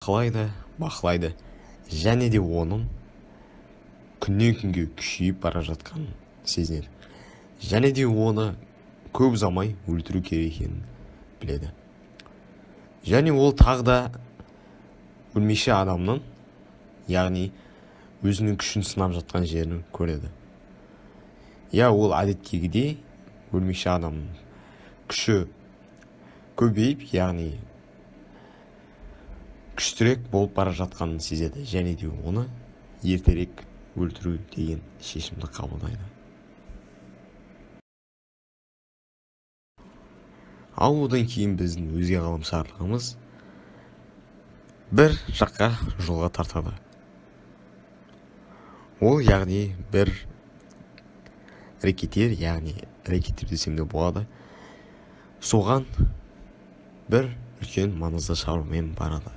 бақылайды және де оның күннен күнге күшейіп бара жатқанын сезінеді. Және де оны көп ұзамай өлтіру керек екенін біледі. Және ол тағы да өлмекші адамның, яғни өзінің күшін сынап жатқан жерін көреді. Ол әдеттегідей өлмекші адамның күші көбейіп, яғни күштірек болып бара жатқанын сезеді, және де оны ертерек өлтіру деген шешімді қабылдайды. Ал одан кейін біздің өзге ғаламшарлығымыз бір жаққа жолға тартады. Ол яғни бір рекетир, яғни рекетир десем де болады, соған бір үлкен маңызды шаруамен барады.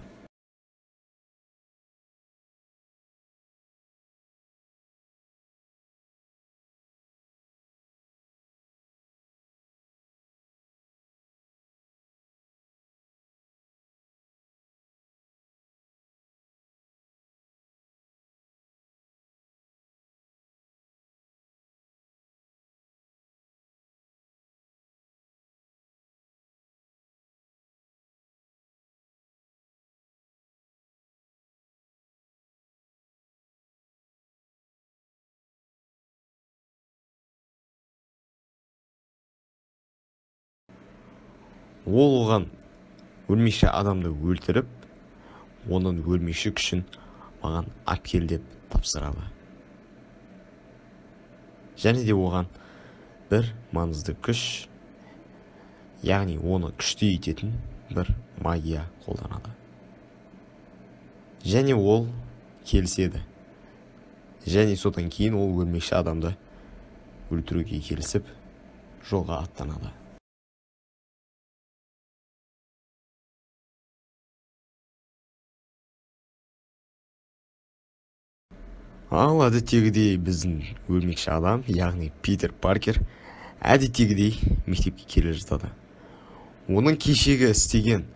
Ол оған өлмекші адамды өлтіріп, оның өлмекші күшін маған әпкел деп тапсырады. Және де оған бір маңызды күш, яғни оны күшті ететін бір магия қолданады. Және ол келіседі. Және содан кейін ол өлмекші адамды өлтіруге келісіп, жолға аттанады. Ал әдеттегідей біздің өлмекші адам, яғни Питер Паркер, әдеттегідей мектепке келе жатады. Оның кешегі істеген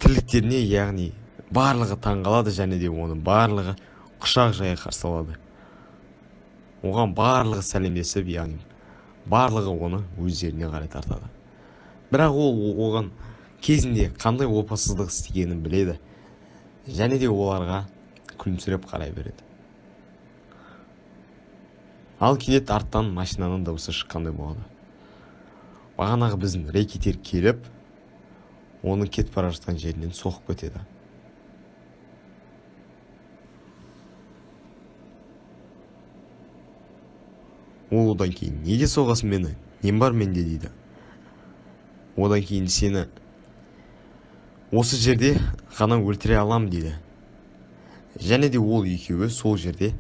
тірліктеріне, яғни барлығы таңғалады, және де оның барлығы құшақ жая қарсы алады. Оған барлығы сәлемдесіп, яғни барлығы оны өздеріне қарай тартады. Бірақ ол оған кезінде қандай опасыздық істегенін біледі, және де оларға күлімсіреп қарай береді. Ал кенет арттан машинаның дауысы шыққандай болады. Бағанағы біздің рекетир келіп, оның кетіп бара жатқан жерінен соғып кетеді. Ол одан кейін: неге соғасың мені? Нем бар менде, дейді. Одан кейін: сені осы жерде ғана өлтіре алам, дейді. Және де ол екеуі сол жерде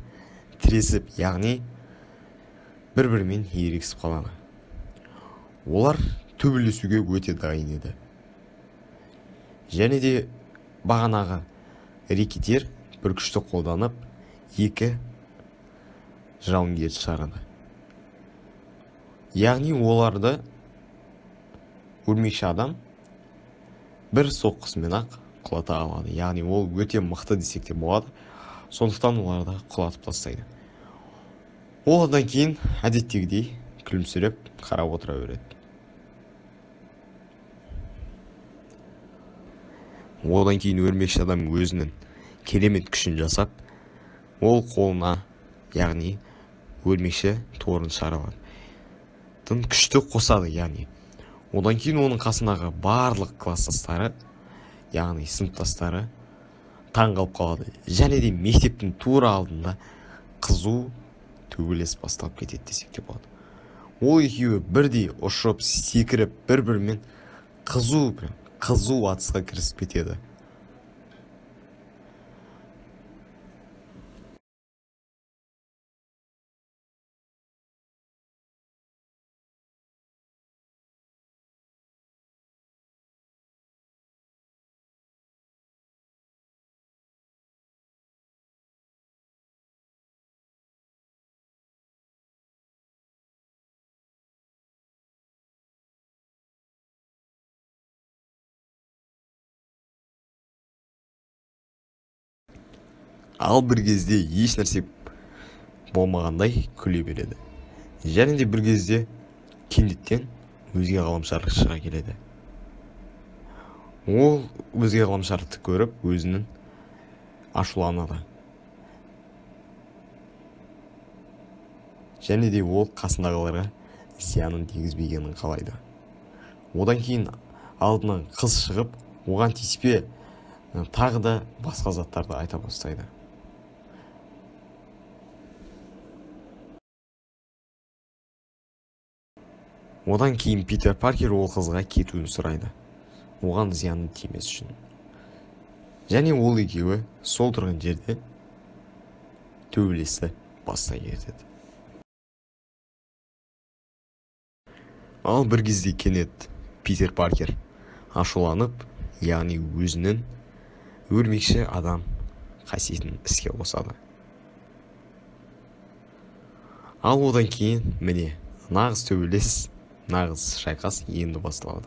тіресіп, яғни бір-бірімен ерегісіп қалады. Олар төбелесуге өте дайын еді. Және де бағанағы рекетир бір күшті қолданып, екі жауынгер шығарады. Яғни оларды өлмекші адам бір соққысымен-ақ құлата алады. Яғни ол өте мықты десек те болады. Сондықтан оларды құлатып тастайды. Ол одан кейін әдеттегідей күлімсіреп қарап отыра береді. Одан кейін өлмекші адам өзінің керемет күшін жасап, ол қолына, яғни өлмекші торын шығарады. Тын күшті қосады, яғни. Одан кейін оның қасындағы барлық класстастары, яғни сыныптастары таң қалып қалады. Және де мектептің тура алдында қызу төбелес басталып кетеді десек те болады. Ол екеуі бірдей ұшып, секіріп, бір-бірімен қызу атысқа кірісіп кетеді. Ал бір кезде еш нәрсе болмағандай күле береді. Және де бір кезде кенеттен өзге ғаламшар шыға келеді. Ол өзге ғаламшарды көріп өзінің ашуланады. Және де ол қасындағыларға зиянын тигізбегенін қалайды. Одан кейін алдынан қыз шығып, оған тиіспе, тағы да басқа заттарды айта бастайды. Одан кейін Питер Паркер ол қызға кетуін сұрайды, оған зияны тимес үшін. Және ол екеуі сол тұрған жерде төбелесті бастай кетеді. Ал бір кезде кенет Питер Паркер ашуланып, яғни өзінің өрмекші адам қасиетін іске қосады. Ал одан кейін міне нағыз төбелес, нағыз шайқас енді басталады.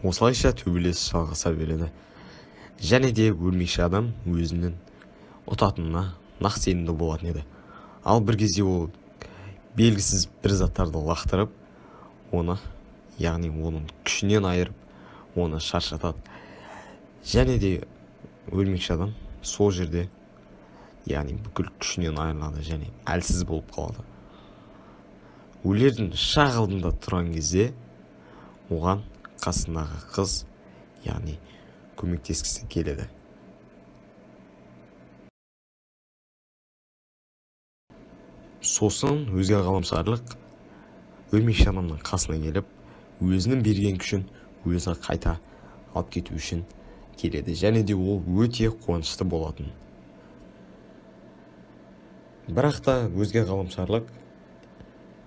Осылайша төбелес жалғаса береді. Және де өрмекші адам өзінің ұтатынына нақ сенімді болатын еді. Ал бір кезде ол белгісіз бір заттарды лақтырып, оны, яғни оның күшінен айырып, оны шаршатады. Және де өрмекші адам сол жерде, яғни бүкіл күшінен айырылады және әлсіз болып қалады. Өлердің шақ алдында тұрған кезде оған қасындағы қыз, яғни көмектескісі келеді. Сосын өзге ғаламшарлық өрмекші адамның қасына келіп, өзінің берген күшін өзі қайта алып кету үшін келеді. Және де ол өте қуанышты болатын. Бірақ та өзге ғаламшарлық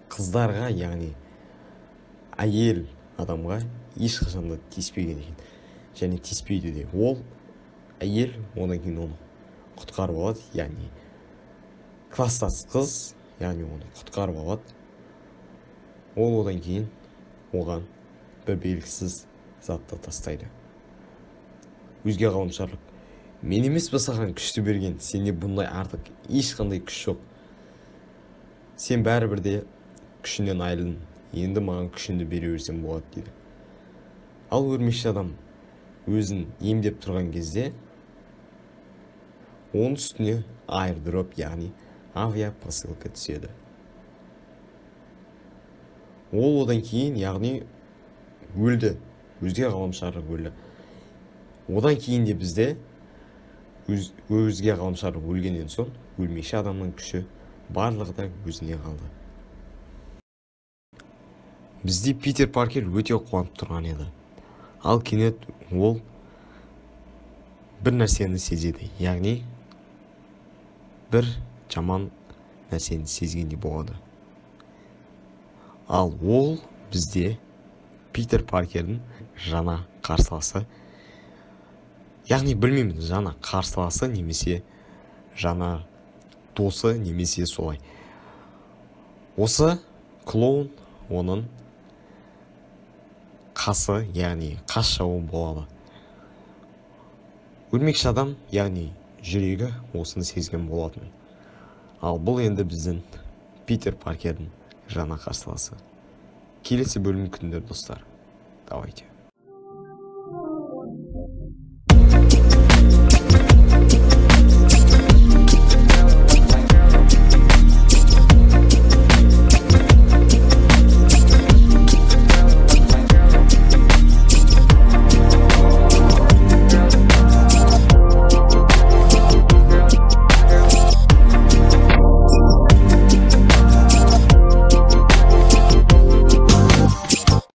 қыздарға, яғни әйел адамға ешқашанда тиіспеген екен. Және тиіспейді де. Ол әйел, одан кейін оны құтқарып алады, яғни класстас қыз, яғни оны құтқарып алады. Ол одан кейін оған бір белгісіз затты тастайды. Өзге ғаламшарлық: мен емес пе саған күшті берген, сенде бұндай артық ешқандай күш жоқ. Сен бәрібір де күшінен айырылдың, енді маған күшінді бере берсем болады дейді. Ал өрмекші адам өзін емдеп тұрған кезде оның үстіне аирдроп, яғни авиа посылка түседі. Ол одан кейін, яғни өлді. Өзге ғаламшарлық өлді. Одан кейін де бізде өзге ғаламшарлық өлгеннен соң өрмекші адамның күші барлығы да өзіне қалды. Бізде Питер Паркер өте қуанып тұрған еді. Ал кенет ол бір нәрсені сезеді, яғни бір жаман нәрсені сезгендей болады. Ал ол бізде Питер Паркердің жаңа қарсыласы, яғни білмеймін, жаңа қарсыласы немесе жаңа досы немесе солай. Осы клоун оның қасы, яғни қас жауы болады. Өрмекші адам, яғни жүрегі осыны сезген болатын. Ал бұл енді біздің Питер Паркердің жаңа қарсыласы. келесі бөлім күндер достар. Давайте.